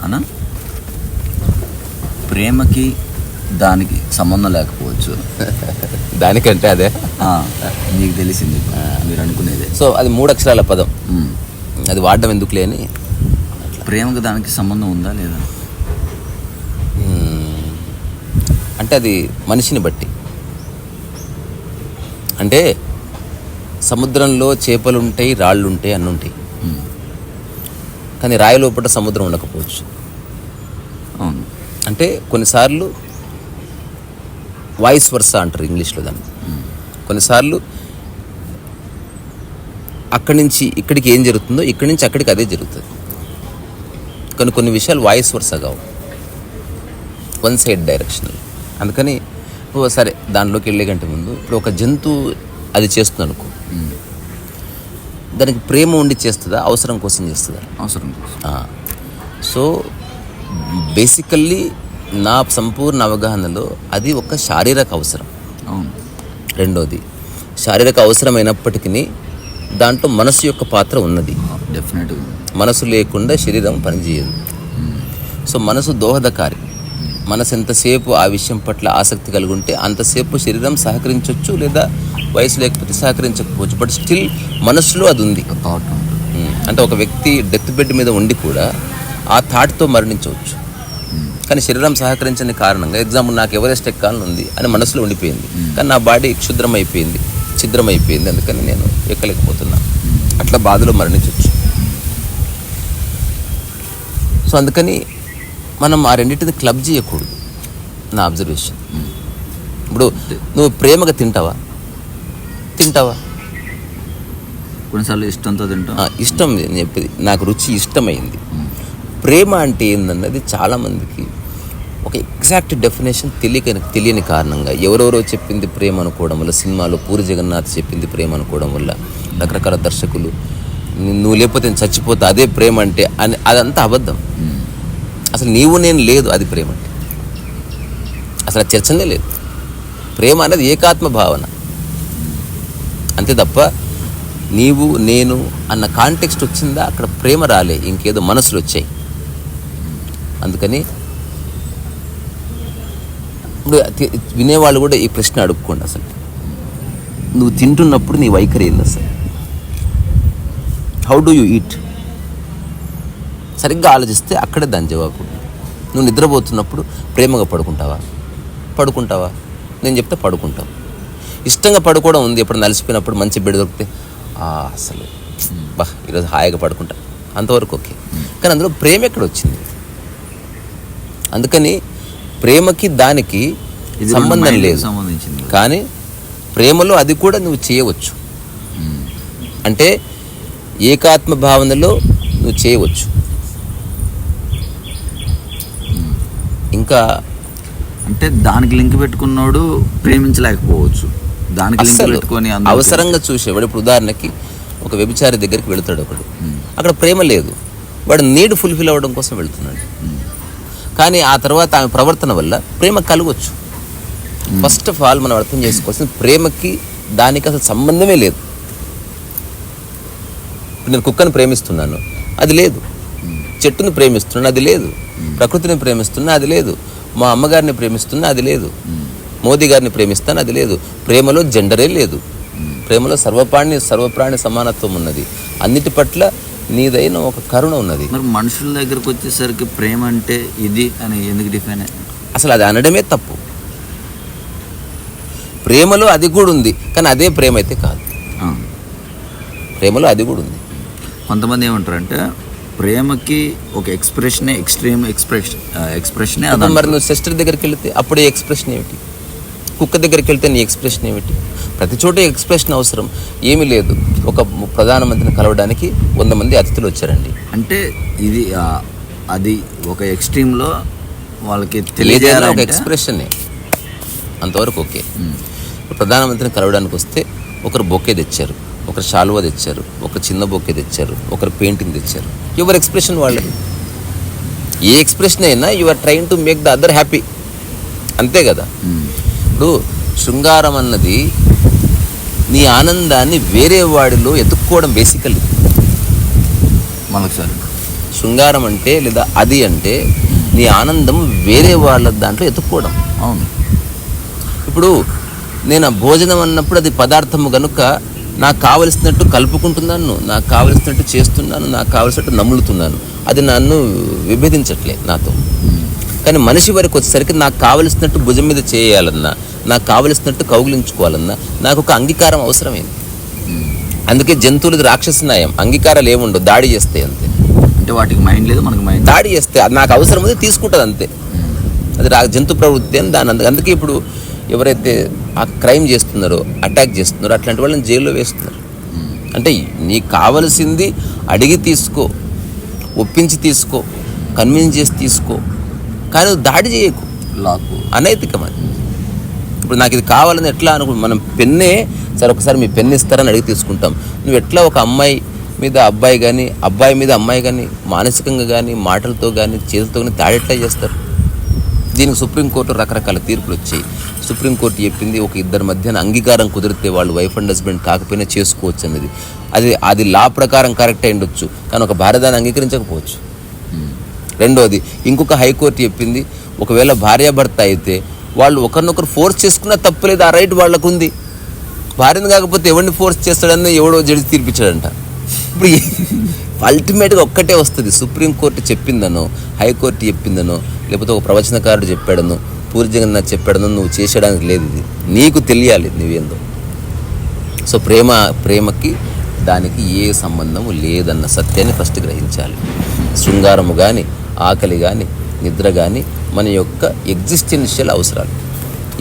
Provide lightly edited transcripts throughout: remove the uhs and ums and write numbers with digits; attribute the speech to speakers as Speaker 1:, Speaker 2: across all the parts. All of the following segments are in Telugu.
Speaker 1: అన్నా, ప్రేమకి దానికి సంబంధం లేకపోవచ్చు.
Speaker 2: దానికంటే అదే
Speaker 1: నీకు తెలిసింది మీరు అనుకునేదే.
Speaker 2: సో అది 3 అక్షరాల పదం, అది వాడడం ఎందుకులే అని.
Speaker 1: ప్రేమకు దానికి సంబంధం ఉందా లేదా
Speaker 2: అంటే అది మనిషిని బట్టి. అంటే సముద్రంలో చేపలుంటాయి, రాళ్ళుంటాయి, అన్నీ ఉంటాయి. కానీ రాయి లోపల సముద్రం ఉండకపోవచ్చు.
Speaker 1: అవును.
Speaker 2: అంటే కొన్నిసార్లు వాయిస్ వర్సా అంటారు ఇంగ్లీష్లో దాన్ని. కొన్నిసార్లు అక్కడి నుంచి ఇక్కడికి ఏం జరుగుతుందో ఇక్కడి నుంచి అక్కడికి అదే జరుగుతుంది. కానీ కొన్ని విషయాలు వాయిస్ వర్సా కావు, వన్ సైడ్ డైరెక్షనల్. అందుకని సరే దానిలోకి వెళ్ళే కంటే ముందు ఇప్పుడు ఒక జంతువు అది చేస్తుంది అనుకో, దానికి ప్రేమ ఉండి చేస్తుందా, అవసరం కోసం చేస్తుందా?
Speaker 1: అవసరం కోసం.
Speaker 2: సో బేసికల్లీ నా సంపూర్ణ అవగాహనలో అది ఒక శారీరక అవసరం.
Speaker 1: అవును.
Speaker 2: రెండోది శారీరక అవసరమైనప్పటికీ దాంట్లో మనసు యొక్క పాత్ర ఉన్నది.
Speaker 1: డెఫినెట్గా
Speaker 2: మనసు లేకుండా శరీరం పనిచేయదు. సో మనసు దోహదకారి. మనసు ఎంతసేపు ఆ విషయం పట్ల ఆసక్తి కలిగి ఉంటే అంతసేపు శరీరం సహకరించవచ్చు, లేదా వయసు లేకపోతే సహకరించకపోవచ్చు. బట్ స్టిల్ మనసులో అది ఉంది.
Speaker 1: థాట్ ఉంటుంది.
Speaker 2: అంటే ఒక వ్యక్తి డెత్ బెడ్ మీద ఉండి కూడా ఆ థాట్తో మరణించవచ్చు. కానీ శరీరం సహకరించని కారణంగా, ఎగ్జాంపుల్ నాకు ఎవరెస్ట్ ఎక్కాలని ఉంది అని మనసులో ఉండిపోయింది, కానీ నా బాడీ క్షుద్రం అయిపోయింది, ఛిద్రం అయిపోయింది, అందుకని నేను ఎక్కలేకపోతున్నా. అట్లా బాధలో మరణించవచ్చు. సో అందుకని మనం ఆ రెండింటిని క్లబ్ చేయకూడదు, నా అబ్జర్వేషన్. ఇప్పుడు నువ్వు ప్రేమగా తింటావా?
Speaker 1: కొన్నిసార్లు ఇష్టంతో తింటా.
Speaker 2: ఇష్టం నేను చెప్పేది, నాకు రుచి ఇష్టమైంది. ప్రేమ అంటే ఏందన్నది చాలామందికి ఒక ఎగ్జాక్ట్ డెఫినేషన్ తెలియని కారణంగా ఎవరెవరో చెప్పింది ప్రేమ అనుకోవడం వల్ల, సినిమాలో పూరి జగన్నాథ్ చెప్పింది ప్రేమ అనుకోవడం వల్ల, రకరకాల దర్శకులు నువ్వు లేకపోతే నేను చచ్చిపోతా అదే ప్రేమ అంటే అని, అదంతా అబద్ధం. అసలు నీవు నేను లేదు అది ప్రేమ అంటే. అసలు చర్చనే లేదు. ప్రేమ అనేది ఏకాత్మ భావన అంతే తప్ప నీవు నేను అన్న కాంటెక్స్ట్ వచ్చిందా అక్కడ ప్రేమ రాలే, ఇంకేదో మనసులు వచ్చాయి. అందుకని ఇప్పుడు వినేవాళ్ళు కూడా ఈ ప్రశ్న అడుక్కోండి, అసలు నువ్వు తింటున్నప్పుడు నీ వైఖరి ఏంది అసలు? How do you eat? సరిగ్గా ఆలోచిస్తే అక్కడే దాని జవాబు. నువ్వు నిద్రపోతున్నప్పుడు ప్రేమగా పడుకుంటావా? నేను చెప్తే పడుకుంటావు. ఇష్టంగా పడుకోవడం ఉంది. ఎప్పుడు నలిసిపోయినప్పుడు మంచి బెడ్ దొరికితే అసలు ఈరోజు హాయిగా పడుకుంటా, అంతవరకు ఓకే. కానీ అందులో ప్రేమ ఎక్కడ వచ్చింది? అందుకని ప్రేమకి దానికి సంబంధం లేదు. కానీ ప్రేమలో అది కూడా నువ్వు చేయవచ్చు. అంటే ఏకాత్మ భావనలో నువ్వు చేయవచ్చు. ఇంకా
Speaker 1: అంటే దానికి లింక్ పెట్టుకున్నాడు ప్రేమించలేకపోవచ్చు. దానికి లింక్ పెట్టుకొని
Speaker 2: అవసరంగా చూసేవాడు. ఇప్పుడు ఉదాహరణకి ఒక వ్యభిచారి దగ్గరికి వెళుతాడు ఒకడు, అక్కడ ప్రేమ లేదు, వాడు నీడ్ ఫుల్ఫిల్ అవ్వడం కోసం వెళుతున్నాడు. కానీ ఆ తర్వాత ఆమె ప్రవర్తన వల్ల ప్రేమ కలగవచ్చు. ఫస్ట్ ఆఫ్ ఆల్ మనం అర్థం చేసుకోవాల్సిన, ప్రేమకి దానికి అసలు సంబంధమే లేదు. నేను కుక్కను ప్రేమిస్తున్నాను, అది లేదు. చెట్టుని ప్రేమిస్తున్నాను, అది లేదు. ప్రకృతిని ప్రేమిస్తున్నా, అది లేదు. మా అమ్మగారిని ప్రేమిస్తున్నా, అది లేదు. మోదీ గారిని ప్రేమిస్తాను, అది లేదు. ప్రేమలో జెండరే లేదు. ప్రేమలో సర్వప్రాణి సమానత్వం ఉన్నది. అన్నిటి పట్ల నీదైన ఒక కరుణ ఉన్నది.
Speaker 1: మరి మనుషుల దగ్గరకు వచ్చేసరికి ప్రేమ అంటే ఇది అని ఎందుకు డిఫైన్?
Speaker 2: అసలు అది అనడమే తప్పు. ప్రేమలో అది కూడా ఉంది, కానీ అదే ప్రేమ అయితే కాదు. ప్రేమలో అది కూడా ఉంది.
Speaker 1: కొంతమంది ఏమంటారంటే ప్రేమకి ఒక ఎక్స్ప్రెషనే, ఎక్స్ట్రీమ్ ఎక్స్ప్రెషనే.
Speaker 2: మరి నువ్వు సిస్టర్ దగ్గరికి వెళితే అప్పుడే ఎక్స్ప్రెషన్ ఏమిటి? కుక్క దగ్గరికి వెళ్తే నీ ఎక్స్ప్రెషన్ ఏమిటి? ప్రతి చోట ఎక్స్ప్రెషన్ అవసరం ఏమీ లేదు. ఒక ప్రధానమంత్రిని కలవడానికి 100 మంది అతిథులు వచ్చారండి
Speaker 1: అంటే ఇది అది ఒక ఎక్స్ట్రీమ్లో వాళ్ళకి
Speaker 2: తెలియజేయాలి, ఒక ఎక్స్ప్రెషనే, అంతవరకు ఓకే. ప్రధానమంత్రిని కలవడానికి వస్తే ఒకరు బొకే తెచ్చారు, ఒకరు శాలువా తెచ్చారు, ఒక చిన్న బొకే తెచ్చారు, ఒకరు పెయింటింగ్ తెచ్చారు. ఎవరి ఎక్స్ప్రెషన్ వాళ్ళది. ఏ ఎక్స్ప్రెషన్ అయినా you are trying to make the other happy, అంతే కదా. ఇప్పుడు శృంగారం అన్నది నీ ఆనందాన్ని వేరే వాడిలో ఎత్తుక్కోవడం బేసికల్లీ.
Speaker 1: మనకు సార్
Speaker 2: శృంగారం అంటే లేదా అది అంటే నీ ఆనందం వేరే వాళ్ళ దాంట్లో ఎత్తుక్కోవడం.
Speaker 1: అవును.
Speaker 2: ఇప్పుడు నేను ఆ భోజనం అన్నప్పుడు అది పదార్థము కనుక నాకు కావలసినట్టు కలుపుకుంటున్నాను, నాకు కావలసినట్టు చేస్తున్నాను, నాకు కావలసినట్టు నమ్ములుతున్నాను. అది నన్ను విభేదించట్లే నాతో. కానీ మనిషి వరకు వచ్చేసరికి నాకు కావలసినట్టు భుజం మీద చేయాలన్నా, నాకు కావలసినట్టు కౌగిలించుకోవాలన్నా నాకు ఒక అంగీకారం అవసరమైంది. అందుకే జంతువులది రాక్షస న్యాయం, అంగీకారాలు ఏముండవు, దాడి చేస్తాయి అంతే.
Speaker 1: అంటే వాటికి మైండ్ లేదు, మనకి మైండ్.
Speaker 2: దాడి చేస్తే అది నాకు అవసరం ఉంది తీసుకుంటుంది అంతే. అది జంతు ప్రవృత్తి అని దాని అందుకే ఇప్పుడు ఎవరైతే ఆ క్రైమ్ చేస్తున్నారో, అటాక్ చేస్తున్నారో అట్లాంటి వాళ్ళని జైల్లో వేస్తున్నారు. అంటే నీకు కావలసింది అడిగి తీసుకో, ఒప్పించి తీసుకో, కన్విన్స్ చేసి తీసుకో, కానీ దాడి చేయకు.
Speaker 1: లాకు
Speaker 2: అనైతికం అది. ఇప్పుడు నాకు ఇది కావాలని ఎట్లా మనం పెన్నే సరే ఒకసారి మీ పెన్ను ఇస్తారని అడిగి తీసుకుంటాం. నువ్వు ఎట్లా ఒక అమ్మాయి మీద అబ్బాయి కానీ, అబ్బాయి మీద అమ్మాయి కానీ మానసికంగా కానీ, మాటలతో కానీ, చేతులతో కానీ దాడి ఎట్లా చేస్తారు? దీనికి సుప్రీంకోర్టు రకరకాల తీర్పులు వచ్చాయి. సుప్రీంకోర్టు చెప్పింది ఒక ఇద్దరి మధ్యన అంగీకారం కుదిరితే వాళ్ళు వైఫ్ అండ్ హస్బెండ్ కాకపోయినా చేసుకోవచ్చు అనేది. అది లా ప్రకారం కరెక్ట్ అయి ఉండొచ్చు, కానీ ఒక భార్యదాన్ని అంగీకరించకపోవచ్చు. రెండోది ఇంకొక హైకోర్టు చెప్పింది ఒకవేళ భార్యాభర్త అయితే వాళ్ళు ఒకరినొకరు ఫోర్స్ చేసుకున్నా తప్పులేదు, ఆ రైట్ వాళ్ళకు ఉంది. భార్యను కాకపోతే ఎవరిని ఫోర్స్ చేస్తాడని ఎవడో జడ్జి తీర్పిచ్చాడంట. ఇప్పుడు అల్టిమేట్గా ఒక్కటే వస్తుంది, సుప్రీంకోర్టు చెప్పిందనో, హైకోర్టు చెప్పిందనో, లేకపోతే ఒక ప్రవచనకారుడు చెప్పాడనో, పూరి జగన్నాథ్ చెప్పాడనో నువ్వు చేసేయడానికి లేదు. ఇది నీకు తెలియాలి నువ్వేందో. సో ప్రేమకి దానికి ఏ సంబంధము లేదన్న సత్యాన్ని ఫస్ట్ గ్రహించాలి. శృంగారము కానీ, ఆకలి కానీ, నిద్ర కానీ మన యొక్క ఎగ్జిస్టెన్షియల్ అవసరాలు.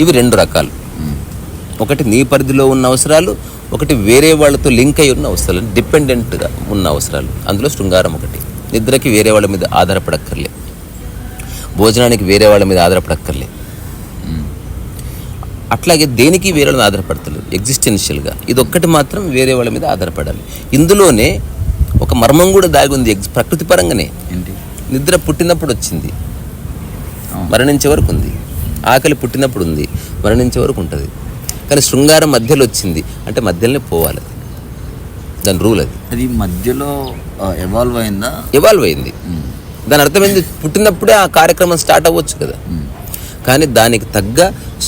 Speaker 2: ఇవి రెండు రకాలు. ఒకటి నీ పరిధిలో ఉన్న అవసరాలు, ఒకటి వేరే వాళ్ళతో లింక్ అయి ఉన్న అవసరాలు, డిపెండెంట్గా ఉన్న అవసరాలు. అందులో శృంగారం ఒకటి. నిద్రకి వేరే వాళ్ళ మీద ఆధారపడక్కర్లే, భోజనానికి వేరే వాళ్ళ మీద ఆధారపడక్కర్లే, అట్లాగే దేనికి వేరే వాళ్ళని ఆధారపడతలేదు ఎగ్జిస్టెన్షియల్గా. ఇది ఒక్కటి మాత్రం వేరే వాళ్ళ మీద ఆధారపడాలి. ఇందులోనే ఒక మర్మం కూడా దాగి ఉంది ప్రకృతి పరంగానే. నిద్ర పుట్టినప్పుడు వచ్చింది, మరణించే వరకు ఉంది. ఆకలి పుట్టినప్పుడు ఉంది, మరణించే వరకు ఉంటుంది. కానీ శృంగారం మధ్యలో వచ్చింది అంటే మధ్యలోనే పోవాలి. దాని రూల్ అది.
Speaker 1: అది మధ్యలో ఎవాల్వ్ అయిందా? ఎవాల్వ్ అయింది.
Speaker 2: దాని అర్థమైంది పుట్టినప్పుడే ఆ కార్యక్రమం స్టార్ట్ అవ్వచ్చు కదా. కానీ దానికి తగ్గ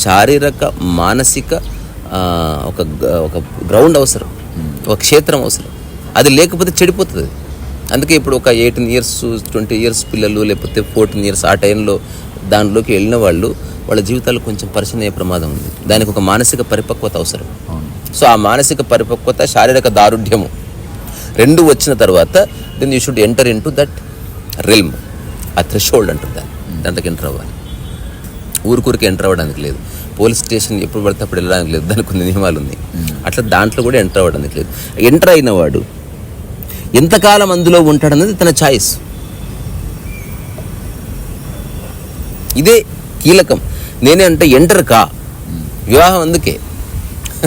Speaker 2: శారీరక, మానసిక ఒక గ్రౌండ్ అవసరం, ఒక క్షేత్రం అవసరం. అది లేకపోతే చెడిపోతుంది. అందుకే ఇప్పుడు ఒక 18 years 20 years పిల్లలు, లేకపోతే 14 years ఆ టైంలో దానిలోకి వెళ్ళిన వాళ్ళ జీవితాలు కొంచెం పరిచయం అయ్యే ప్రమాదం ఉంది. దానికి ఒక మానసిక పరిపక్వత అవసరం. సో ఆ మానసిక పరిపక్వత, శారీరక దారుఢ్యము రెండు వచ్చిన తర్వాత then you should enter into that realm. ఆ థ్రెషోల్డ్ అంటారు దాంట్లోకి ఎంటర్ అవ్వాలి. ఊరికి ఎంటర్ అవ్వడానికి లేదు. పోలీస్ స్టేషన్ ఎప్పుడు పడితే అప్పుడు వెళ్ళడానికి లేదు, దానికి కొన్ని నియమాలు ఉన్నాయి. అట్లా దాంట్లో కూడా ఎంటర్ అవ్వడానికి లేదు. ఎంటర్ అయిన వాడు ఎంతకాలం అందులో ఉంటాడన్నది తన ఛాయిస్. ఇదే కీలకం. నేనే అంటే ఎంటర్ కా వివాహం. అందుకే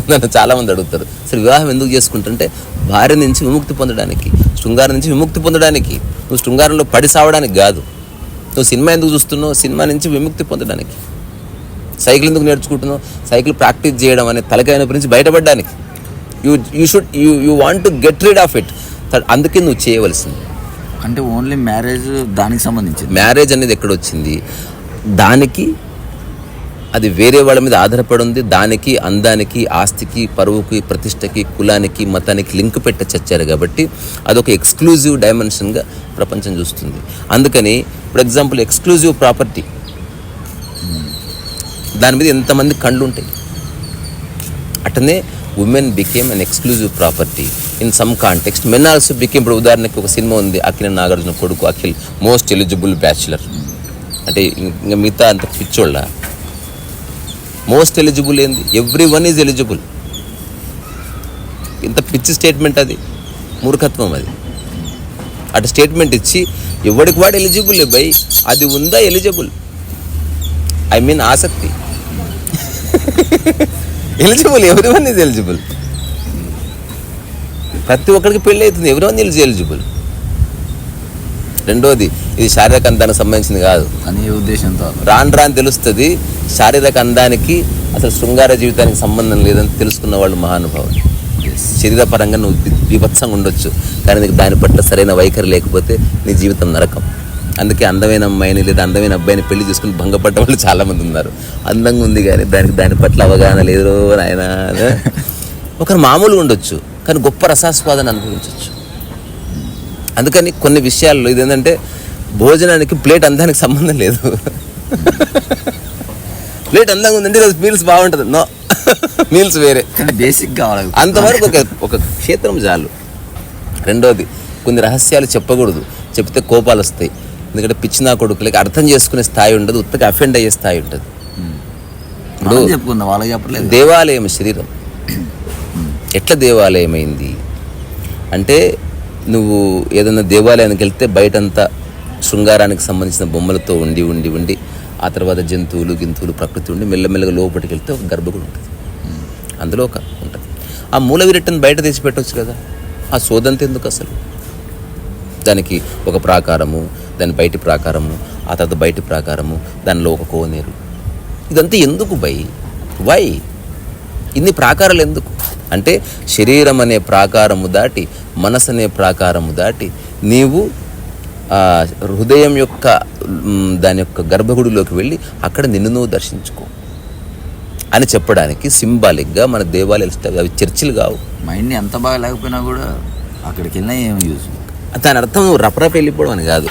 Speaker 2: నన్ను చాలామంది అడుగుతారు, సరే వివాహం ఎందుకు చేసుకుంటుంటే భార్య నుంచి విముక్తి పొందడానికి, శృంగారం నుంచి విముక్తి పొందడానికి. నువ్వు శృంగారంలో పడి సావడానికి కాదు. నువ్వు సినిమా ఎందుకు చూస్తున్నావు? సినిమా నుంచి విముక్తి పొందడానికి. సైకిల్ ఎందుకు నేర్చుకుంటున్నావు? సైకిల్ ప్రాక్టీస్ చేయడం అనే తలకాయ నుంచి బయటపడడానికి. You want to get rid of it. అందుకే నువ్వు చేయవలసింది.
Speaker 1: అంటే ఓన్లీ మ్యారేజ్ దానికి సంబంధించింది.
Speaker 2: మ్యారేజ్ అనేది ఎక్కడ వచ్చింది? దానికి అది వేరే వాళ్ళ మీద ఆధారపడి ఉంది. దానికి అందానికి, ఆస్తికి, పరువుకి, ప్రతిష్టకి, కులానికి, మతానికి లింక్ పెట్టి చచ్చారు కాబట్టి అదొక ఎక్స్క్లూజివ్ డైమెన్షన్గా ప్రపంచం చూస్తుంది. అందుకని ఫర్ ఎగ్జాంపుల్ ఎక్స్క్లూజివ్ ప్రాపర్టీ, దాని మీద ఎంతమంది కళ్ళు ఉంటాయి. అటనే women became an exclusive property in some context. Men also became. ఇప్పుడు ఉదాహరణకి ఒక సినిమా ఉంది, అఖిల్ నాగార్జున కొడుకు అఖిల్, మోస్ట్ ఎలిజిబుల్ బ్యాచులర్. అంటే ఇంకా మిగతా అంత పిచ్చోళ్ళ. మోస్ట్ ఎలిజిబుల్ ఏంది? Every one is eligible. ఇంత పిచ్చి స్టేట్మెంట్ అది, మూర్ఖత్వం అది. అటు స్టేట్మెంట్ ఇచ్చి ఎవరికి వాడు ఎలిజిబుల్ బై, అది ఉందా ఎలిజిబుల్, ఐ మీన్ ఆసక్తి. Eligible, every one is eligible. ప్రతి ఒక్కరికి పెళ్ళి అవుతుంది, ఎవ్రీ వన్ ఈజ్ ఎలిజిబుల్. రెండోది, ఇది శారీరక అందానికి సంబంధించింది కాదు
Speaker 1: అనే ఉద్దేశంతో
Speaker 2: రాను తెలుస్తుంది. శారీరక అందానికి అసలు శృంగార జీవితానికి సంబంధం లేదని తెలుసుకున్న వాళ్ళు మహానుభావులు. శరీరపరంగా నువ్వు బీభత్సంగా ఉండొచ్చు, కానీ నీకు దాని పట్ల సరైన వైఖరి లేకపోతే నీ జీవితం నరకం. అందుకే అందమైన అమ్మాయిని లేదా అందమైన అబ్బాయిని పెళ్లి చేసుకుని భంగపడ్డ వాళ్ళు చాలామంది ఉన్నారు. అందంగా ఉంది కానీ దాని పట్ల అవగాహన లేదు నాయన. ఒకరు మామూలుగా ఉండొచ్చు కానీ గొప్ప రసాస్వాదన అనుభవించవచ్చు. అందుకని కొన్ని విషయాల్లో ఇదేంటంటే భోజనానికి ప్లేట్ అందానికి సంబంధం లేదు. ప్లేట్ అందంగా ఉందంటే మీల్స్ బాగుంటుంది, నో, మీల్స్ వేరే,
Speaker 1: బేసిక్ కావాలి.
Speaker 2: అంతవరకు ఒక క్షేత్రం చాలు. రెండోది, కొన్ని రహస్యాలు చెప్పకూడదు, చెప్తే కోపాలు వస్తాయి. ఎందుకంటే పిచ్చినా కొడుకులకి అర్థం చేసుకునే స్థాయి ఉండదు, ఉత్తగా అఫెండ్ అయ్యే స్థాయి ఉంటుంది. ఇప్పుడు
Speaker 1: చెప్పుకుందాం, వాళ్ళకి చెప్పలేదు.
Speaker 2: దేవాలయం శరీరం ఎట్లా దేవాలయం అయింది అంటే, నువ్వు ఏదైనా దేవాలయానికి వెళ్తే బయటంతా శృంగారానికి సంబంధించిన బొమ్మలతో ఉండి ఉండి ఉండి ఆ తర్వాత జంతువులు గింతువులు ప్రకృతి ఉండి మెల్లమెల్లగా లోపలికి వెళ్తే ఒక గర్భగుడి ఉంటుంది, అందులో ఒక ఉంటుంది. ఆ మూల విరట్టని బయట తెచ్చిపెట్టవచ్చు కదా, ఆ సోదంత ఎందుకు అసలు? దానికి ఒక ప్రాకారము, దాని బయటి ప్రాకారము, ఆ తర్వాత బయటి ప్రాకారము, దానిలో ఒక కోనేరు, ఇదంతా ఎందుకు వై ఇన్ని ప్రాకారాలు ఎందుకు అంటే, శరీరం అనే ప్రాకారము దాటి మనసు అనే ప్రాకారము దాటి నీవు హృదయం యొక్క దాని యొక్క గర్భగుడిలోకి వెళ్ళి అక్కడ నిన్ను నువ్వు దర్శించుకో అని చెప్పడానికి సింబాలిక్గా మన దేవాలయాలు, అవి చర్చిలు కావు.
Speaker 1: మైండ్ని ఎంత బాగా లేకపోయినా కూడా అక్కడికి వెళ్ళినా ఏం యూజ్.
Speaker 2: దాని అర్థం నువ్వు రపరప వెళ్ళిపోవడం అని కాదు,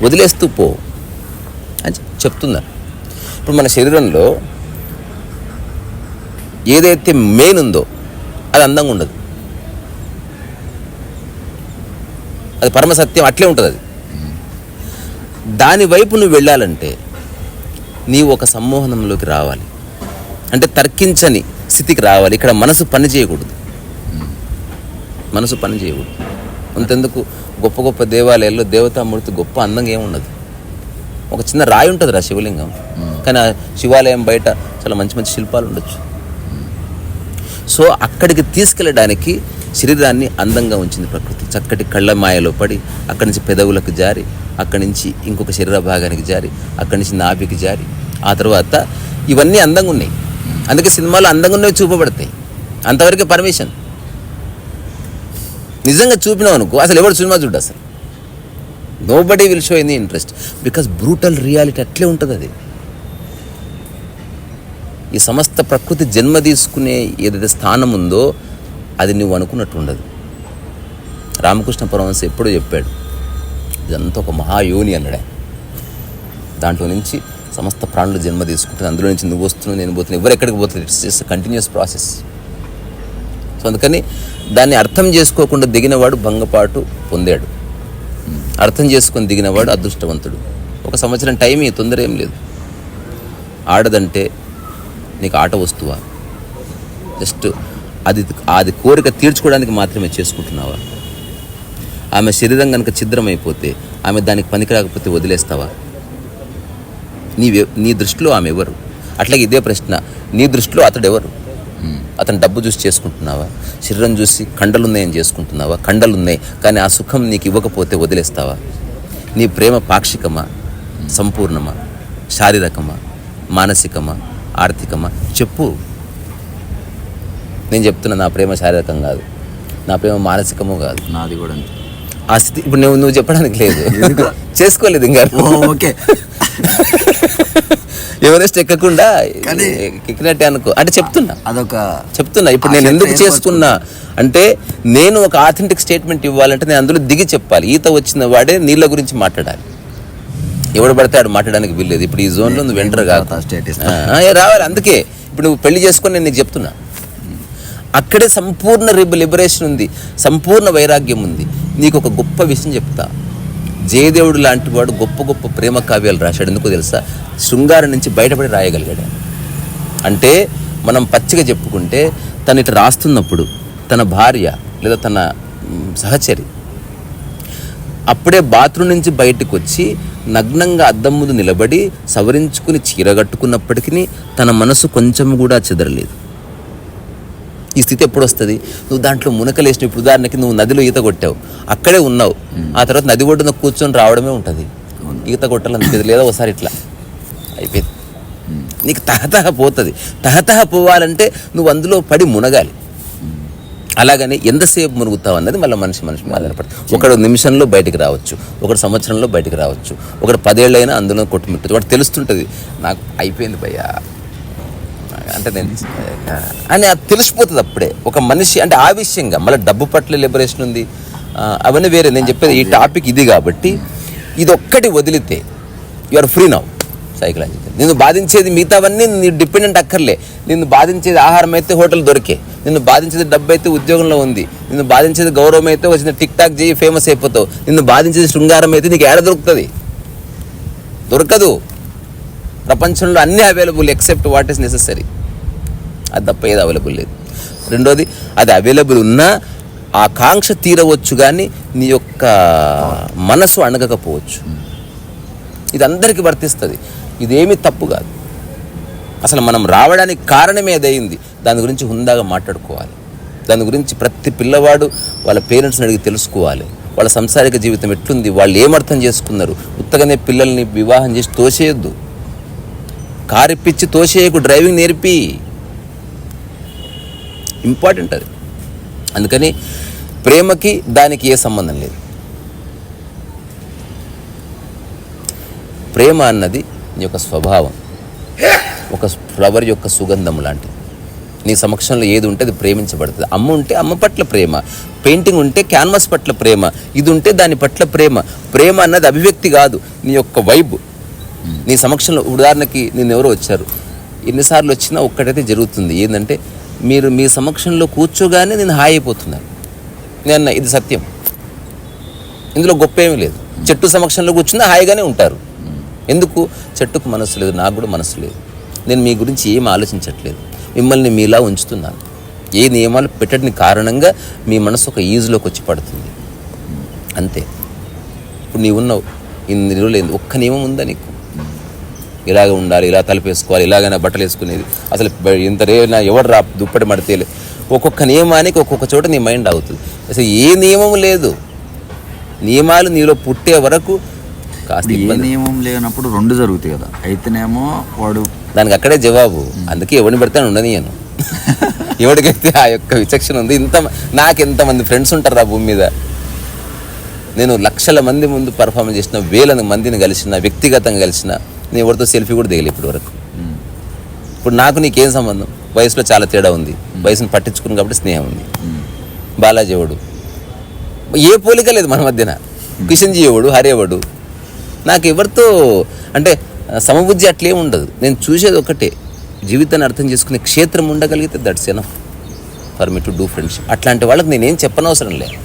Speaker 2: వదిలేస్తూ పో అని చెప్తున్నారు. ఇప్పుడు మన శరీరంలో ఏదైతే మెయిన్ ఉందో అది అందంగా ఉండదు, అది పరమసత్యం, అట్లే ఉంటుంది. అది దాని వైపు నువ్వు వెళ్ళాలంటే నీవు ఒక సమ్మోహనంలోకి రావాలి, అంటే తర్కించని స్థితికి రావాలి. ఇక్కడ మనసు పని చేయకూడదు, మనసు పని చేయకూడదు. అంతెందుకు గొప్ప గొప్ప దేవాలయాల్లో దేవతామూర్తి గొప్ప అందంగా ఏముండదు, ఒక చిన్న రాయి ఉంటుంది రా శివలింగం, కానీ ఆ శివాలయం బయట చాలా మంచి మంచి శిల్పాలు ఉండొచ్చు. సో అక్కడికి తీసుకెళ్ళడానికి శరీరాన్ని అందంగా ఉంచింది ప్రకృతి. చక్కటి కళ్ళ మాయలో పడి అక్కడి నుంచి పెదవులకు జారి, అక్కడి నుంచి ఇంకొక శరీర భాగానికి జారి, అక్కడి నుంచి నాభికి జారి, ఆ తర్వాత ఇవన్నీ అందంగా ఉన్నాయి. అందుకే సినిమాలు అందంగా ఉన్నవి చూపబడతాయి, అంతవరకే పర్మిషన్. నిజంగా చూపినావు అనుకో అసలు ఎవరు సినిమా చూడు, అసలు nobody will show any interest, because brutal reality అట్లే ఉంటుంది. అది ఈ సమస్త ప్రకృతి జన్మ తీసుకునే ఏదైతే స్థానం ఉందో అది నువ్వు అనుకున్నట్టు ఉండదు. రామకృష్ణ పరమహంస ఎప్పుడూ చెప్పాడు, ఇదంతా ఒక మహాయోని అన్నాడే. దాంట్లో నుంచి సమస్త ప్రాణులు జన్మ తీసుకుంటుంది, అందులో నుంచి నువ్వు వస్తున్నావు, నేను పోతున్నావు, ఎవరు ఎక్కడికి పోతుంది, it's just continuous process. So అందుకని దాన్ని అర్థం చేసుకోకుండా దిగినవాడు భంగపాటు పొందాడు, అర్థం చేసుకొని దిగినవాడు అదృష్టవంతుడు. ఒక సంవత్సరం టైం, తొందర ఏం లేదు. ఆడదంటే నీకు ఆట వస్తువా, జస్ట్ అది కోరిక తీర్చుకోవడానికి మాత్రమే చేసుకుంటున్నావా? ఆమె శరీరం కనుక ఛిద్రమైపోతే, ఆమె దానికి పనికి రాకపోతే వదిలేస్తావా? నీ దృష్టిలో ఆమె ఎవరు? అట్లాగే ఇదే ప్రశ్న, నీ దృష్టిలో అతడు ఎవరు? అతను డబ్బు చూసి చేసుకుంటున్నావా? శరీరం చూసి కండలున్నాయని చేసుకుంటున్నావా? కండలున్నాయి కానీ ఆ సుఖం నీకు ఇవ్వకపోతే వదిలేస్తావా? నీ ప్రేమ పాక్షికమా, సంపూర్ణమా, శారీరకమా, మానసికమా, ఆర్థికమా? చెప్పు. నేను చెప్తున్నా, నా ప్రేమ శారీరకం కాదు, నా ప్రేమ మానసికము కాదు,
Speaker 1: నాది కూడా అంతే.
Speaker 2: ఆ స్థితి ఇప్పుడు నువ్వు చెప్పడానికి లేదు, చేసుకోలేదు ఇంకా.
Speaker 1: ఓకే,
Speaker 2: ఎవరెస్ట్ ఎక్కకుండా ఎక్కినట్టే అనుకో అంటే చెప్తున్నా. ఇప్పుడు నేను ఎందుకు చేసుకున్నా అంటే, నేను ఒక ఆథెంటిక్ స్టేట్మెంట్ ఇవ్వాలంటే నేను అందులో దిగి చెప్పాలి. ఈత వచ్చిన వాడే నీళ్ళ గురించి మాట్లాడాలి, ఎవడు పడితే ఆడు మాట్లాడడానికి వీల్లేదు. ఇప్పుడు ఈ జోన్లో నువ్వు ఎంటర్ కాదు, రావాలి. అందుకే ఇప్పుడు నువ్వు పెళ్లి చేసుకొని నేను నీకు చెప్తున్నా, అక్కడే సంపూర్ణ లిబరేషన్ ఉంది, సంపూర్ణ వైరాగ్యం ఉంది. నీకు ఒక గొప్ప విషయం చెప్తా. జయదేవుడు లాంటి వాడు గొప్ప గొప్ప ప్రేమ కావ్యాలు రాశాడు. ఎందుకో తెలుసా? శృంగారం నుంచి బయటపడి రాయగలిగాడు. అంటే మనం పచ్చిగా చెప్పుకుంటే, తను ఇటు రాస్తున్నప్పుడు తన భార్య లేదా తన సహచరి అప్పుడే బాత్రూమ్ నుంచి బయటకు వచ్చి నగ్నంగా అద్దం ముందు నిలబడి సవరించుకుని చీర కట్టుకున్నప్పటికీ తన మనసు కొంచెం కూడా చెదరలేదు. ఈ స్థితి ఎప్పుడు వస్తుంది? నువ్వు దాంట్లో మునకలేసిన. ఇప్పుడు ఉదాహరణకి నువ్వు నదిలో ఈత కొట్టావు, అక్కడే ఉన్నావు, ఆ తర్వాత నది ఒడ్డున కూర్చొని రావడమే ఉంటుంది. ఈత కొట్టాలనిపించదు, లేదా ఒకసారి ఇట్లా అయిపోయింది. నీకు తహతహ పోతుంది. తహతహ పోవాలంటే నువ్వు అందులో పడి మునగాలి. అలాగని ఎంతసేపు మునుగుతావు అన్నది మళ్ళీ మనిషి మీద ఆధారపడుతుంది. ఒకడు నిమిషంలో బయటికి రావచ్చు, ఒకడు సంవత్సరంలో బయటికి రావచ్చు, ఒకడు 10 ఏళ్ళైనా అందులో కొట్టుమిట్టచ్చు. వాడు తెలుస్తుంటుంది నాకు అయిపోయింది భయ్యా అంటే నేను అని అది తెలిసిపోతుంది అప్పుడే. ఒక మనిషి అంటే ఆవిష్యంగా మళ్ళీ డబ్బు పట్ల లిబరేషన్ ఉంది, అవన్నీ వేరే. నేను చెప్పేది ఈ టాపిక్ ఇది కాబట్టి ఇది ఒక్కటి వదిలితే you are free now psychological. నిన్ను బాధించేది మిగతావన్నీ నీ డిపెండెంట్ అక్కర్లే. నిన్ను బాధించేది ఆహారం అయితే హోటల్ దొరికే, నిన్ను బాధించేది డబ్బు అయితే ఉద్యోగంలో ఉంది, నిన్ను బాధించేది గౌరవం అయితే వచ్చిన టిక్ టాక్ చేయి ఫేమస్ అయిపోతావు, నిన్ను బాధించేది శృంగారం అయితే నీకు ఏడ దొరుకుతుంది? దొరకదు. ప్రపంచంలో అన్నీ available except what is necessary. అది తప్ప ఏది అవైలబుల్ లేదు. రెండోది, అది అవైలబుల్ ఉన్నా ఆ కాంక్ష తీరవచ్చు కానీ నీ యొక్క మనసు అణగకపోవచ్చు. ఇది అందరికీ వర్తిస్తుంది. ఇదేమీ తప్పు కాదు. అసలు మనం రావడానికి కారణమే అదయింది. దాని గురించి హుందాగా మాట్లాడుకోవాలి. దాని గురించి ప్రతి పిల్లవాడు వాళ్ళ పేరెంట్స్ని అడిగి తెలుసుకోవాలి. వాళ్ళ సంసారిక జీవితం ఎట్లుంది, వాళ్ళు ఏమర్థం చేసుకున్నారు. ఉత్తగానే పిల్లల్ని వివాహం చేసి తోసేయొద్దు. కారు ఇప్పించి తోసేయకు, డ్రైవింగ్ నేర్పి. ఇంపార్టెంట్ అది. అందుకని ప్రేమకి దానికి ఏ సంబంధం లేదు. ప్రేమ అన్నది నీ యొక్క స్వభావం, ఒక ఫ్లవర్ యొక్క సుగంధం లాంటిది. నీ సమక్షంలో ఏది ఉంటే అది ప్రేమించబడుతుంది. అమ్మ ఉంటే అమ్మ పట్ల ప్రేమ, పెయింటింగ్ ఉంటే క్యాన్వాస్ పట్ల ప్రేమ, ఇది ఉంటే దాని పట్ల ప్రేమ. ప్రేమ అన్నది అభివ్యక్తి కాదు, నీ యొక్క వైబ్. నీ సమక్షంలో ఉదాహరణకి నేను ఎవరో వచ్చారు, ఎన్నిసార్లు వచ్చినా ఒక్కటైతే జరుగుతుంది. ఏంటంటే మీరు మీ సమక్షంలో కూర్చోగానే నేను హాయి అయిపోతున్నాను. నేను ఇది సత్యం, ఇందులో గొప్ప ఏమీ లేదు. చెట్టు సమక్షంలో కూర్చున్నా హాయిగానే ఉంటారు. ఎందుకు? చెట్టుకు మనసు లేదు, నాకు కూడా మనసు లేదు. నేను మీ గురించి ఏం ఆలోచించట్లేదు, మిమ్మల్ని మీలా ఉంచుతున్నాను. ఏ నియమాలు పెట్టని కారణంగా మీ మనసు ఒక ఈజులోకి వచ్చి పడుతుంది అంతే. ఇప్పుడు నీవు ఉన్నావు, ఇన్ని రోజులు ఒక్క నియమం ఉందా నీకు? ఇలాగ ఉండాలి, ఇలా తలపేసుకోవాలి, ఇలాగైనా బట్టలు వేసుకునేది. అసలు ఇంత రేనా ఎవడు రా దుప్పటి మడితేలే. ఒక్కొక్క నియమానికి ఒక్కొక్క చోట నీ మైండ్ అవుతుంది. అసలు ఏ నియమం లేదు. నియమాలు నీలో పుట్టే వరకు కాస్త
Speaker 1: ఏ నియమం లేనప్పుడు రెండు జరుగుతాయి కదా. అయితేనేమో వాడు
Speaker 2: దానికి అక్కడే జవాబు. అందుకే ఎవరిని పెడతాను ఉండనియను. ఎవరికైతే ఆ యొక్క విచక్షణ ఉంది. నాకు ఎంతమంది ఫ్రెండ్స్ ఉంటారు ఆ భూమి మీద. నేను లక్షల మంది ముందు పర్ఫార్మెన్స్ చేసిన, వేల మందిని కలిసిన, వ్యక్తిగతంగా కలిసిన, నేను ఎవరితో సెల్ఫీ కూడా దిగలే ఇప్పటి వరకు. ఇప్పుడు నాకు నీకేం సంబంధం? వయసులో చాలా తేడా ఉంది, వయసును పట్టించుకుని కాబట్టి స్నేహం ఉంది. బాలాజీ ఎవడు, ఏ పోలిక లేదు మన మధ్యన. కిషన్జీ ఎవడు, హరి ఎవడు. నాకు ఎవరితో అంటే సమబుద్ధి అట్లే ఉండదు. నేను చూసేది ఒకటే, జీవితాన్ని అర్థం చేసుకునే క్షేత్రం ఉండగలిగితే that's enough for me to do friendship. అట్లాంటి వాళ్ళకి నేనేం చెప్పనవసరం లేదు.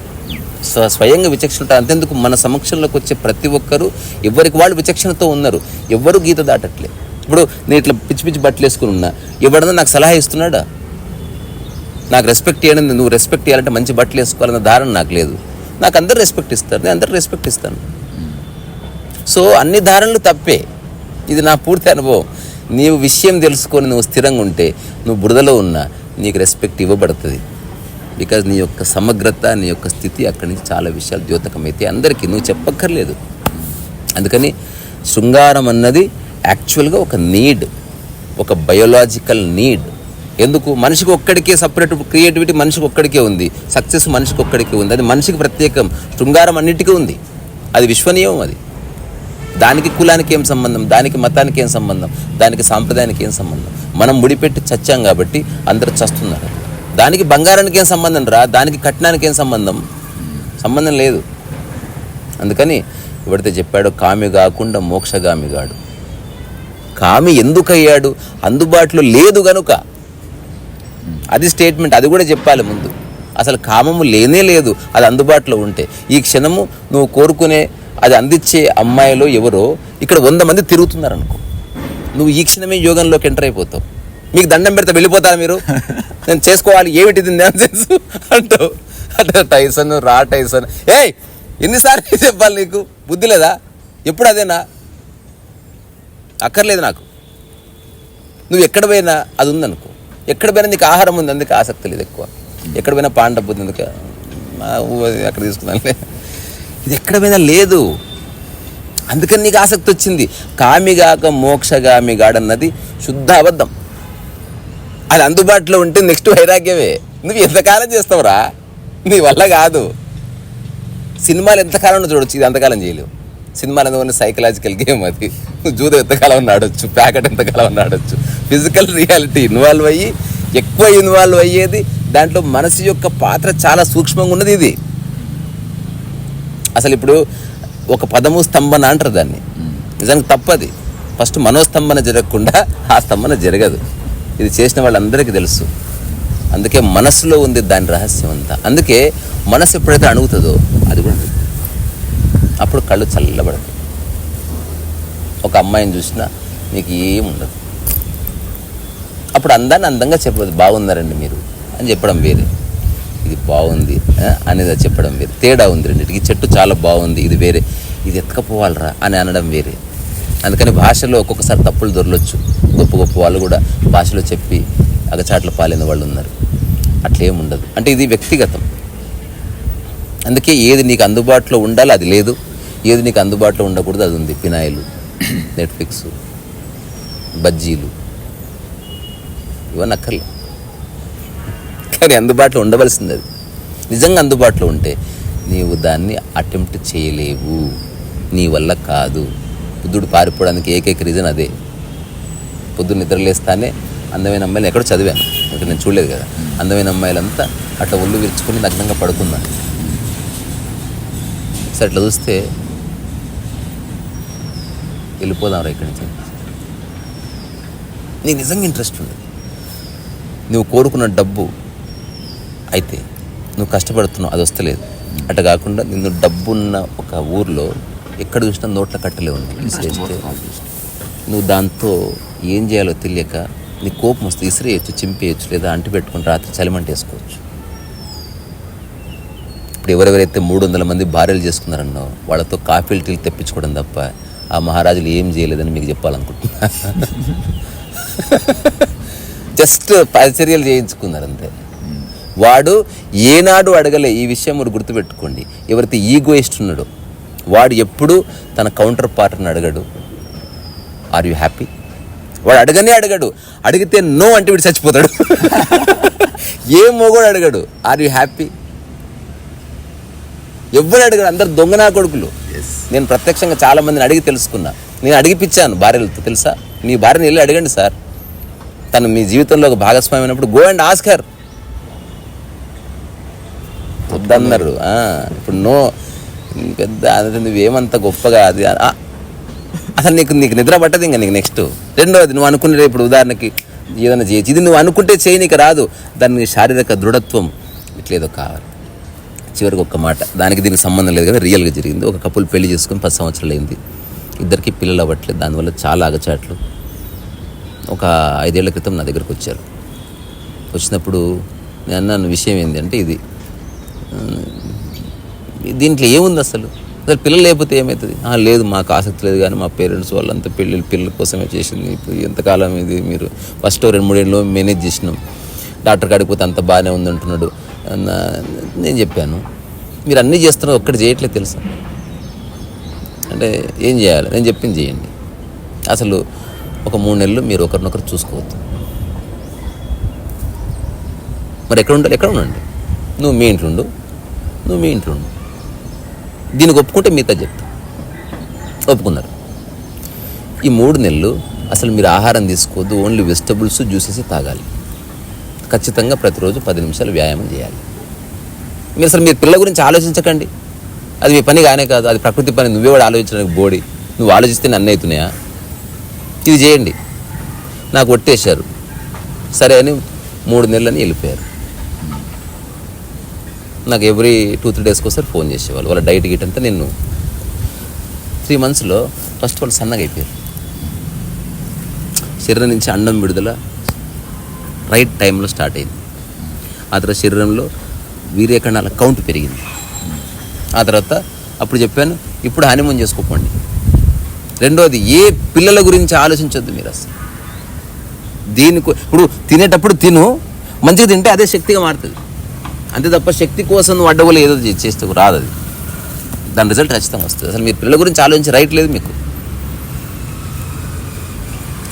Speaker 2: స్వయంగా విచక్షణ. అంతెందుకు, మన సమక్షంలోకి వచ్చే ప్రతి ఒక్కరూ ఎవరికి వాళ్ళు విచక్షణతో ఉన్నారు. ఎవ్వరూ గీత దాటట్లే. ఇప్పుడు నేను ఇట్లా పిచ్చి పిచ్చి బట్టలు వేసుకుని ఉన్నా, ఎవడన్నా నాకు సలహా ఇస్తున్నాడా? నాకు రెస్పెక్ట్ ఇవ్వడం, నువ్వు రెస్పెక్ట్ ఇవ్వాలంటే మంచి బట్టలు వేసుకోవాలన్న ధారణ నాకు లేదు. నాకు అందరూ రెస్పెక్ట్ ఇస్తారు, నేను అందరూ రెస్పెక్ట్ ఇస్తాను. సో అన్ని ధారణలు తప్పే. ఇది నా పూర్తి అనుభవం. నీవు విషయం తెలుసుకొని నువ్వు స్థిరంగా ఉంటే, నువ్వు బురదలో ఉన్నా నీకు రెస్పెక్ట్ ఇవ్వబడుతుంది. బికాజ్ నీ యొక్క సమగ్రత, నీ యొక్క స్థితి అక్కడి నుంచి చాలా విషయాలు ద్యోతకమైతే అందరికీ నువ్వు చెప్పక్కర్లేదు. అందుకని శృంగారం అన్నది యాక్చువల్గా ఒక నీడ్, ఒక బయోలాజికల్ నీడ్. ఎందుకు? మనిషికి ఒక్కడికే సపరేట్ క్రియేటివిటీ మనిషికి ఒక్కడికే ఉంది, సక్సెస్ మనిషికి ఒక్కడికే ఉంది. అది మనిషికి ప్రత్యేకం. శృంగారం అన్నిటికీ ఉంది, అది విశ్వనీయం. అది దానికి కులానికి ఏం సంబంధం, దానికి మతానికి ఏం సంబంధం, దానికి సాంప్రదాయానికి ఏం సంబంధం? మనం ముడిపెట్టి చచ్చాం కాబట్టి అందరూ చస్తున్నారు. దానికి బంగారానికి ఏం సంబంధం రా, దానికి కట్నానికి ఏం సంబంధం? సంబంధం లేదు. అందుకని ఎవరితో చెప్పాడో కామి కాకుండా మోక్షగామిగాడు. కామి ఎందుకయ్యాడు? అందుబాటులో లేదు గనుక. అది స్టేట్మెంట్, అది కూడా చెప్పాలి ముందు. అసలు కామము లేనే లేదు, అది అందుబాటులో ఉంటే. ఈ క్షణము నువ్వు కోరుకునే అది అందించే అమ్మాయిలో ఎవరో ఇక్కడ 100 మంది తిరుగుతున్నారు అనుకో, నువ్వు ఈ క్షణమే యోగంలోకి ఎంటర్ అయిపోతావు. మీకు దండం పెడితే వెళ్ళిపోతారా మీరు? నేను చేసుకోవాలి, ఏమిటిది నాన్సెన్స్ అంటావు. అంటే టైసన్ రా టైసన్. ఏయ్ ఎన్నిసార్లు చెప్పాలి నీకు? బుద్ధి లేదా? ఎప్పుడు అదేనా? అక్కర్లేదు నాకు. నువ్వు ఎక్కడ పోయినా అది ఉందనుకో, ఎక్కడ పోయినా నీకు ఆహారం ఉంది, అందుకే ఆసక్తి లేదు ఎక్కువ. ఎక్కడ పోయినా పాన్ డబ్బు ఉంది, అందుకే అక్కడ తీసుకున్నానులే. ఇది ఎక్కడ పోయినా లేదు, అందుకని నీకు ఆసక్తి వచ్చింది. కామిగాక మోక్షగామిగాడన్నది శుద్ధ అబద్ధం. అది అందుబాటులో ఉంటే నెక్స్ట్ వైరాగ్యమే. నువ్వు ఎంతకాలం చేస్తావురా, నీ వల్ల కాదు. సినిమాలు ఎంతకాలం చూడొచ్చు, ఇది అంతకాలం చేయలేవు. సినిమాలు ఎందుకంటే సైకలాజికల్ గేమ్ అది. నువ్వు జూదం ఎంతకాలం ఆడొచ్చు, ప్యాకెట్ ఎంతకాలం ఆడొచ్చు. ఫిజికల్ రియాలిటీ ఇన్వాల్వ్ అయ్యి, ఎక్కువ ఇన్వాల్వ్ అయ్యేది దాంట్లో మనసు యొక్క పాత్ర చాలా సూక్ష్మంగా ఉన్నది. ఇది అసలు ఇప్పుడు ఒక పదము స్తంభన అంటారు దాన్ని, నిజానికి తప్పది. ఫస్ట్ మనోస్తంభన జరగకుండా ఆ స్తంభన జరగదు. ఇది చేసిన వాళ్ళందరికీ తెలుసు. అందుకే మనసులో ఉంది దాని రహస్యం అంతా. అందుకే మనసు ఎప్పుడైతే అణుగుతుందో అది కూడా అప్పుడు కళ్ళు చల్లబడతాయి. ఒక అమ్మాయిని చూసినా నీకు ఏముండదు. అప్పుడు అందాన్ని అందంగా చెప్పదు, బాగున్నారండి మీరు అని చెప్పడం వేరే, ఇది బాగుంది అనేది చెప్పడం వేరే. తేడా ఉంది రెండింటికి. చెట్టు చాలా బాగుంది, ఇది వేరే. ఇది ఎత్తకపోవాలరా అని అనడం వేరే. అందుకని భాషలో ఒక్కొక్కసారి తప్పులు దొరలొచ్చు. గొప్ప గొప్ప వాళ్ళు కూడా భాషలో చెప్పి అగచాట్ల పాలైన వాళ్ళు ఉన్నారు. అట్లేముండదు. అంటే ఇది వ్యక్తిగతం. అందుకే ఏది నీకు అందుబాటులో ఉండాలి అది లేదు, ఏది నీకు అందుబాటులో ఉండకూడదు అది ఉంది. ఫినాయిలు, నెట్ఫ్లిక్స్, బజ్జీలు ఇవన్నీ అక్కర్లే. కానీ అందుబాటులో ఉండవలసింది అది. నిజంగా అందుబాటులో ఉంటే నీవు దాన్ని అటెంప్ట్ చేయలేవు, నీ వల్ల కాదు. బుద్ధుడు పారిపోవడానికి ఏకైక రీజన్ అదే. పొద్దున్న నిద్రలేస్తానే అందమైన అమ్మాయిలు ఎక్కడో చదివాను, ఇక్కడ నేను చూడలేదు కదా, అందమైన అమ్మాయిలంతా అట్లా ఒళ్ళు విరుచుకొని నగ్నంగా పడుకున్నాను. సరే అట్లా చూస్తే వెళ్ళిపోదాం ఇక్కడి నుంచి. నీకు నిజంగా ఇంట్రెస్ట్ ఉంది, నువ్వు కోరుకున్న డబ్బు అయితే నువ్వు కష్టపడుతున్నావు, అది వస్తలేదు. అట్లా కాకుండా నిన్ను డబ్బున్న ఒక ఊర్లో ఎక్కడ చూసినా నోట్ల కట్టలే ఉంది విసిరేస్తే నువ్వు దాంతో ఏం చేయాలో తెలియక నీ కోపం వస్తే విసిరేయచ్చు, చింపేయచ్చు, లేదా అంటి పెట్టుకుని రాత్రి చలిమంట వేసుకోవచ్చు. ఇప్పుడు ఎవరెవరైతే 300 మంది భార్యలు చేసుకున్నారన్నో వాళ్ళతో కాఫీలు టీలు తెప్పించుకోవడం తప్ప ఆ మహారాజులు ఏం చేయలేదని మీకు చెప్పాలనుకుంటున్నా. జస్ట్ పరిచర్యలు చేయించుకున్నారు అంతే. వాడు ఏనాడు అడగలే. ఈ విషయం మీరు గుర్తుపెట్టుకోండి. ఎవరైతే ఈగోయిస్ట్ ఉన్నాడో వాడు ఎప్పుడు తన కౌంటర్ పార్ట్ని అడగడు, ఆర్ యూ హ్యాపీ? వాడు అడగడు. అడిగితే నో అంటే వీడు చచ్చిపోతాడు. ఏ మొగోడు అడగడు, ఆర్ యూ హ్యాపీ? ఎవరు అడగడు, అందరు దొంగనా కొడుకులు. నేను ప్రత్యక్షంగా చాలా మందిని అడిగి తెలుసుకున్నా. నేను అడిగిపించాను భార్యలతో, తెలుసా మీ భార్యని వెళ్ళి అడగండి సార్, తను మీ జీవితంలో ఒక భాగస్వామి అయినప్పుడు గో అండ్ ఆస్క్ హర్. వద్దన్నారు. ఇప్పుడు నో పెద్ద నువ్వేమంత గొప్పగా అది అసలు నీకు నిద్ర పట్టదు ఇంకా నీకు. నెక్స్ట్ రెండోది నువ్వు అనుకునే, ఇప్పుడు ఉదాహరణకి ఏదైనా చేయొచ్చు, ఇది నువ్వు అనుకుంటే చేయనీకి రాదు. దానికి శారీరక దృఢత్వం ఇట్లేదో కావాలి. చివరికి ఒక్క మాట, దానికి దీనికి సంబంధం లేదు కదా, రియల్గా జరిగింది. ఒక కపుల్ పెళ్లి చేసుకుని 10 సంవత్సరాలు అయింది, ఇద్దరికి పిల్లలు అవ్వట్లేదు. దానివల్ల చాలా అగచాట్లు. ఒక 5 ఏళ్ల క్రితం నా దగ్గరకు వచ్చారు. వచ్చినప్పుడు నేను అన్నాను, విషయం ఏంటి అంటే ఇది, దీంట్లో ఏముంది అసలు పిల్లలు లేకపోతే ఏమవుతుంది? లేదు మాకు ఆసక్తి లేదు, కానీ మా పేరెంట్స్ వాళ్ళంతా పిల్లల కోసమే చేసింది. ఇప్పుడు ఎంతకాలం ఇది మీరు ఫస్ట్ 2-3 ఏళ్ళు మేనేజ్ చేసినాం, డాక్టర్ కాడికి పోతే అంత బాగానే ఉందంటున్నాడు. నేను చెప్పాను, మీరు అన్నీ చేస్తున్నారు, ఒక్కటి చేయట్లేదు తెలుసా అంటే ఏం చేయాలి? నేను చెప్పింది చేయండి. అసలు ఒక 3 నెలలు మీరు ఒకరినొకరు చూసుకోవద్దు. మరి ఎక్కడ ఉండాలి? ఎక్కడ ఉండండి. నువ్వు మీ ఇంట్లో ఉండు, నువ్వు మీ ఇంట్లో ఉండు. దీనికి ఒప్పుకుంటే మిగతా చెప్తా. ఒప్పుకున్నారు. ఈ 3 నెలలు అసలు మీరు ఆహారం తీసుకోవద్దు, ఓన్లీ వెజిటబుల్స్, జ్యూసెస్ తాగాలి. ఖచ్చితంగా ప్రతిరోజు 10 నిమిషాలు వ్యాయామం చేయాలి. మీరు అసలు మీరు పిల్లల గురించి ఆలోచించకండి, అది మీ పని కానే కాదు, అది ప్రకృతి పని. నువ్వే వాడు ఆలోచించడానికి బోడి, నువ్వు ఆలోచిస్తే నన్ను అవుతున్నాయా? ఇది చేయండి. నాకు ఒట్టేశారు. సరే అని 3 నెలలని వెళ్ళిపోయారు. నాకు ఎవ్రీ 2-3 డేస్కి ఒకసారి ఫోన్ చేసేవాళ్ళు. వాళ్ళ డైట్ గిట్ అంతా. నేను 3 మంత్స్లో ఫస్ట్ వాళ్ళు సన్నగా అయిపోయారు. శరీరం నుంచి అండం విడుదల రైట్ టైంలో స్టార్ట్ అయింది. ఆ తర్వాత శరీరంలో వీర్యకణాల కౌంట్ పెరిగింది. ఆ తర్వాత అప్పుడు చెప్పాను, ఇప్పుడు హనీమూన్ చేసుకోకండి. రెండోది, ఏ పిల్లల గురించి ఆలోచించొద్దు మీరు అసలు. దీనికి ఇప్పుడు తినేటప్పుడు తిను, మంచిగా తింటే అదే శక్తిగా మారుతుంది. అంతే తప్ప శక్తి కోసం నువ్వు అడ్డగోలు ఏదో చేస్తే రాదు. అది దాని రిజల్ట్ ఖచ్చితంగా వస్తుంది. అసలు మీరు పిల్లల గురించి ఆలోచించి రైట్ లేదు మీకు.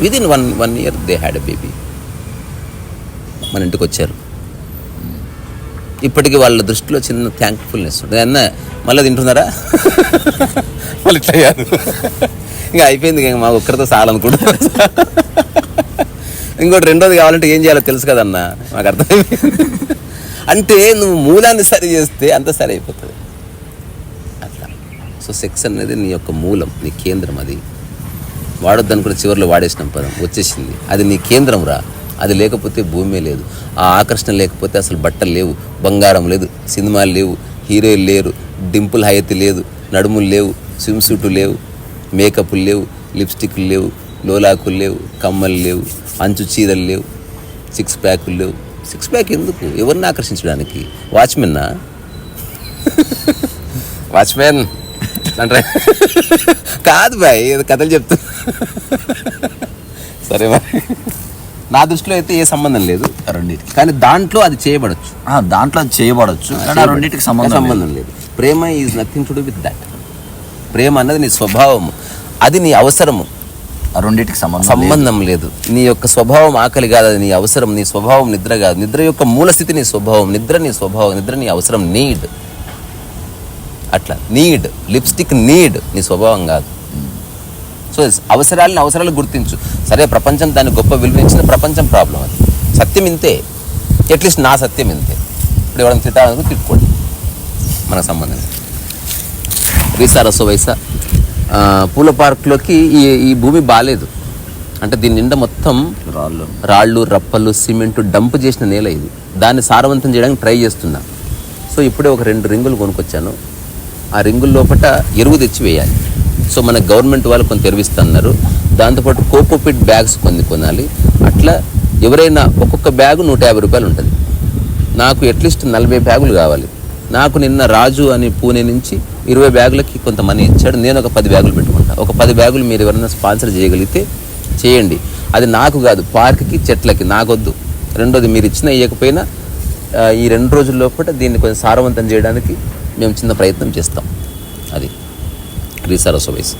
Speaker 2: Within 1 year they had a baby. మన ఇంటికి వచ్చారు. ఇప్పటికీ వాళ్ళ దృష్టిలో చిన్న థ్యాంక్ఫుల్నెస్ ఉంటుంది. అన్న మళ్ళీ తింటున్నారా మళ్ళీ ఇట్లా అయ్యారు, ఇంకా అయిపోయింది, ఇంకా మా ఒక్కరితో చాలనుకుంటున్నారు. ఇంకోటి రెండోది కావాలంటే ఏం చేయాలో తెలుసు కదన్న, మాకు అర్థమైంది. అంటే నువ్వు మూలాన్ని సరి చేస్తే అంత సరి అయిపోతుంది అట్లా. సో సెక్స్ అనేది నీ యొక్క మూలం, నీ కేంద్రం. అది వాడొద్దని కూడా చివరిలో వాడేసిన పదం వచ్చేసింది. అది నీ కేంద్రం రా. అది లేకపోతే భూమే లేదు. ఆ ఆకర్షణ లేకపోతే అసలు బట్టలు లేవు, బంగారం లేదు, సినిమాలు లేవు, హీరోయిన్లు లేరు, డింపుల్ హయతి లేదు, నడుములు లేవు, స్విమ్ సూట్లు లేవు, మేకప్లు లేవు, లిప్స్టిక్లు లేవు, లోలాకులు లేవు, కమ్మలు లేవు, అంచు చీరలు లేవు, సిక్స్ ప్యాకులు లేవు. సిక్స్ ప్యాక్ ఎందుకు? ఎవరిని ఆకర్షించడానికి? వాచ్మెన్నా? వాచ్మెన్ అంటే కాదు బాయ్, కథలు చెప్తా. సరే మరి, నా దృష్టిలో అయితే ఏ సంబంధం లేదు రెండింటికి, కానీ దాంట్లో అది చేయబడచ్చు.
Speaker 1: దాంట్లో అది చేయబడచ్చు, రెండింటికి సంబంధం
Speaker 2: లేదు. ప్రేమ is nothing to do with that. ప్రేమ అన్నది నీ స్వభావం, అది నీ అవసరము.
Speaker 1: రెండింటికి
Speaker 2: సంబంధం లేదు. నీ యొక్క స్వభావం ఆకలి కాదు, అది నీ అవసరం. నీ స్వభావం నిద్ర కాదు, నిద్ర యొక్క మూలస్థితి నీ స్వభావం, నిద్ర నీ స్వభావం, నిద్ర నీ అవసరం, నీడ్. అట్లా నీడ్, లిప్స్టిక్ నీడ్, నీ స్వభావం కాదు. సో అవసరాలు గుర్తించు. సరే, ప్రపంచం దాన్ని గొప్ప విలువించిన ప్రపంచం ప్రాబ్లం, అది సత్యం ఇంతే. అట్లీస్ట్ నా సత్యం ఇంతే. ఇప్పుడు ఎవరైనా తిట్టాలనుకో తిట్టుకోండి, మనకు సంబంధం. రీసారసో వైసా పూల పార్క్లోకి ఈ భూమి బాగాలేదు అంటే దీని నిండా మొత్తం రాళ్ళు రప్పలు సిమెంటు డంప్ చేసిన నేల ఇది. దాన్ని సారవంతం చేయడానికి ట్రై చేస్తున్నా. సో ఇప్పుడే ఒక 2 రింగులు కొనుక్కొచ్చాను. ఆ రింగుల లోపల ఎరువు తెచ్చి వేయాలి. సో మన గవర్నమెంట్ వాళ్ళు కొంత ఎరువిస్తున్నారు. దాంతోపాటు కోకోపిట్ బ్యాగ్స్ కొనాలి. అట్లా ఎవరైనా ఒక్కొక్క బ్యాగు 150 రూపాయలు ఉంటుంది. నాకు అట్లీస్ట్ 40 బ్యాగులు కావాలి. నాకు నిన్న రాజు అని పూణే నుంచి 20 బ్యాగులకి కొంత మనీ ఇచ్చాడు. నేను ఒక 10 బ్యాగులు పెట్టుకుంటా. ఒక 10 బ్యాగులు మీరు ఎవరైనా స్పాన్సర్ చేయగలిగితే చేయండి. అది నాకు కాదు, పార్క్కి చెట్లకి, నాకొద్దు. రెండోది, మీరు ఇవ్వకపోయినా ఈ 2 రోజుల లోపల దీన్ని కొంచెం సారవంతం చేయడానికి మేము చిన్న ప్రయత్నం చేస్తాం. అది రీసారసో వైస్.